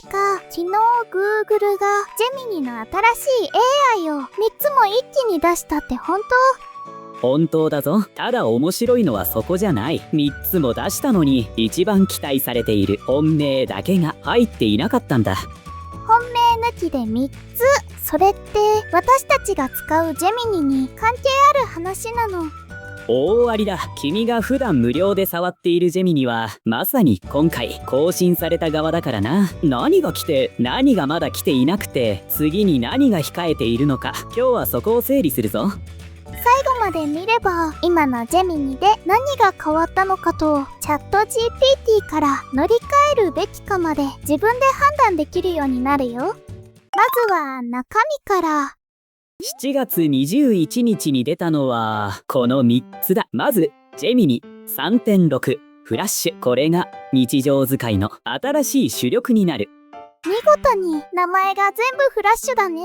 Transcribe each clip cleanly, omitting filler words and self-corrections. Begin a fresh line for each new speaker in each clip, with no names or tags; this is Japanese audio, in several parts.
メカ、昨日 Google がジェミニの新しい AI を3つも一気に出したって本
本当だぞ。ただ面白いのはそこじゃない。3つも出したのに一番期待されている本命だけが入っていなかったんだ。
本命抜きで3つ。それって私たちが使うジェミニに関係ある話なの？
大ありだ。君が普段無料で触っているジェミニはまさに今回更新された側だからな。何が来て何がまだ来ていなくて次に何が控えているのか、今日はそこを整理するぞ。
最後まで見れば今のジェミニで何が変わったのかとチャット GPT から乗り換えるべきかまで自分で判断できるようになるよ。まずは中身から。
7月21日に出たのはこの3つだ。まずジェミニ 3.6 フラッシュ。これが日常使いの新しい主力になる。
見事に名前が全部フラッシュだね。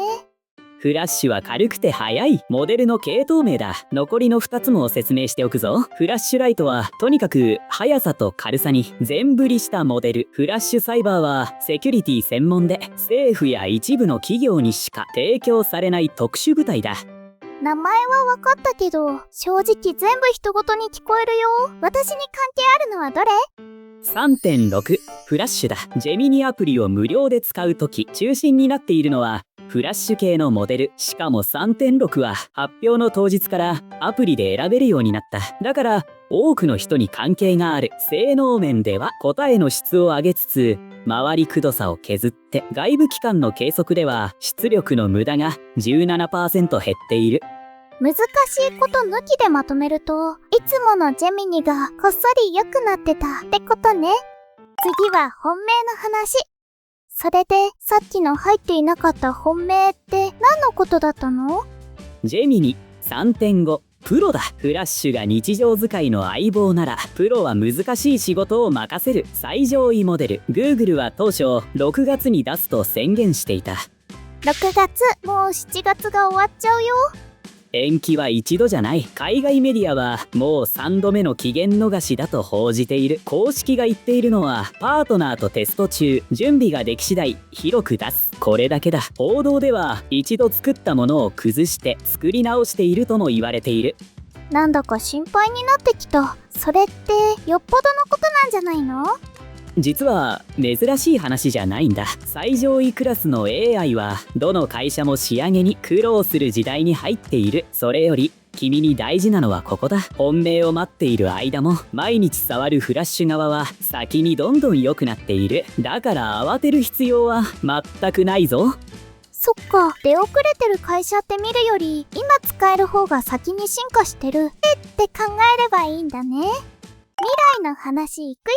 フラッシュは軽くて速いモデルの系統名だ。残りの2つも説明しておくぞ。フラッシュライトはとにかく速さと軽さに全振りしたモデル。フラッシュサイバーはセキュリティ専門で政府や一部の企業にしか提供されない特殊部隊だ。
名前は分かったけど正直全部人ごとに聞こえるよ。私に関係あるのはどれ？
3.6 フラッシュだ。ジェミニアプリを無料で使うとき中心になっているのはフラッシュ系のモデル。しかも 3.6 は発表の当日からアプリで選べるようになった。だから多くの人に関係がある。性能面では答えの質を上げつつ回りくどさを削って、外部機関の計測では出力の無駄が 17% 減っている。
難しいこと抜きでまとめるといつものジェミニがこっそり良くなってたってことね。次は本命の話。それでさっきの入っていなかった本命って何のことだったの？
ジェミニ 3.5 プロだ。フラッシュが日常使いの相棒ならプロは難しい仕事を任せる最上位モデル。 Google は当初6月に出すと宣言していた。
6月、もう7月が終わっちゃうよ。
延期は一度じゃない。海外メディアはもう3度目の期限逃しだと報じている。公式が言っているのはパートナーとテスト中、準備ができ次第広く出す、これだけだ。報道では一度作ったものを崩して作り直しているとも言われている。
なんだか心配になってきた。それってよっぽどのことなんじゃないの？
実は珍しい話じゃないんだ。最上位クラスの AI はどの会社も仕上げに苦労する時代に入っている。それより君に大事なのはここだ。本命を待っている間も毎日触るフラッシュ側は先にどんどん良くなっている。だから慌てる必要は全くないぞ。
そっか、出遅れてる会社って見るより今使える方が先に進化してるって考えればいいんだね。未来の話いくよ。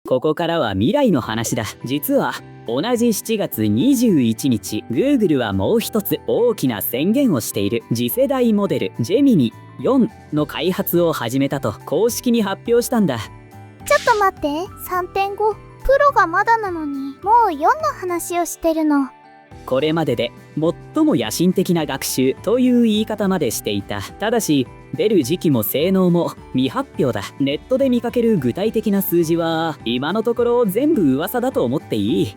ここからは未来の話だ。実は同じ7月21日 Google はもう一つ大きな宣言をしている。次世代モデルジェミニ4の開発を始めたと公式に発表したんだ。
ちょっと待って、3.5 プロがまだなのにもう4の話をしてるの？
これまでで最も野心的な学習という言い方までしていた。ただし出る時期も性能も未発表だ。ネットで見かける具体的な数字は今のところ全部噂だと思っていい。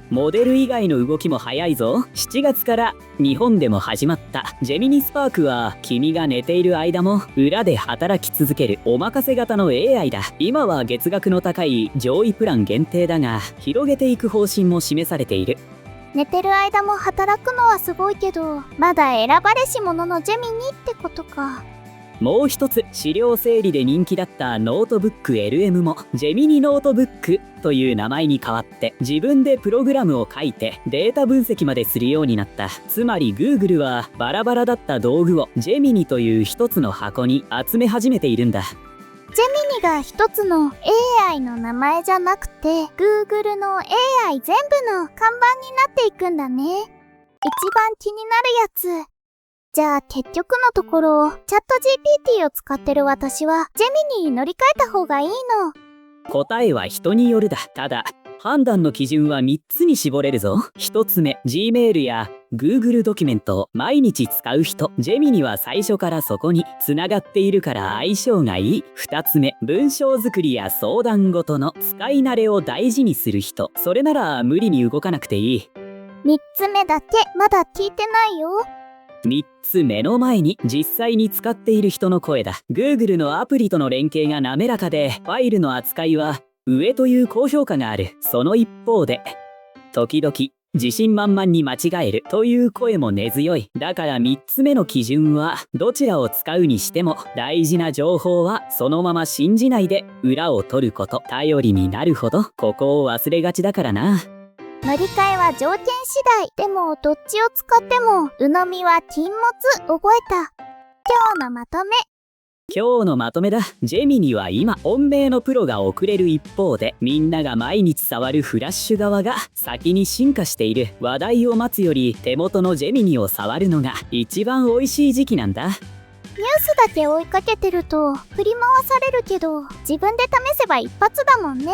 モデル以外の動きも早いぞ。7月から日本でも始まったジェミニスパークは君が寝ている間も裏で働き続けるお任せ型の AI だ。今は月額の高い上位プラン限定だが広げていく方針も示されている。
寝てる間も働くのはすごいけどまだ選ばれし者のジェミニってことか。
もう一つ資料整理で人気だったノートブック LM もジェミニノートブックという名前に変わって自分でプログラムを書いてデータ分析までするようになった。つまり Google はバラバラだった道具をジェミニという一つの箱に集め始めているんだ。
ジェミニが一つの AI の名前じゃなくて Google の AI 全部の看板になっていくんだね。一番気になるやつ。じゃあ結局のところチャット GPT を使ってる私はジェミニに乗り換えた方がいいの？
答えは人によるだ。ただ判断の基準は3つに絞れるぞ。1つ目、Gmail や Google ドキュメントを毎日使う人。ジェミニは最初からそこに繋がっているから相性がいい。2つ目、文章作りや相談事の使い慣れを大事にする人。それなら無理に動かなくていい。
3つ目だけまだ聞いてないよ。
3つ目の前に実際に使っている人の声だ。 Google のアプリとの連携が滑らかで、ファイルの扱いは上という高評価がある。その一方で時々自信満々に間違えるという声も根強い。だから3つ目の基準は、どちらを使うにしても大事な情報はそのまま信じないで裏を取ること。頼りになるほどここを忘れがちだからな。
乗り換えは条件次第。でもどっちを使っても鵜呑みは禁物。覚えた。今日のまとめ。
今日のまとめだ。ジェミニは今本命のプロが遅れる一方で、みんなが毎日触るフラッシュ側が先に進化している。話題を待つより手元のジェミニを触るのが一番美味しい時期なんだ。
ニュースだけ追いかけてると振り回されるけど、自分で試せば一発だもんね。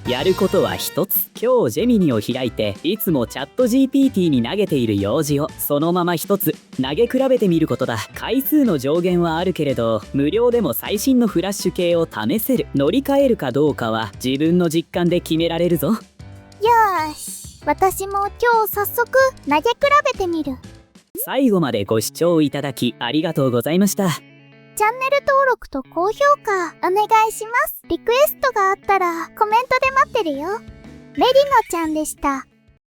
やることは一つ。今日ジェミニを開いて、いつもチャット GPT に投げている用事をそのまま一つ投げ比べてみることだ。回数の上限はあるけれど、無料でも最新のフラッシュ系を試せる。乗り換えるかどうかは自分の実感で決められるぞ。
よーし、私も今日早速投げ比べてみる。
最後までご視聴いただきありがとうございました。
チャンネル登録と高評価お願いします。リクエストがあったらコメントで待ってるよ。メリノちゃんでした。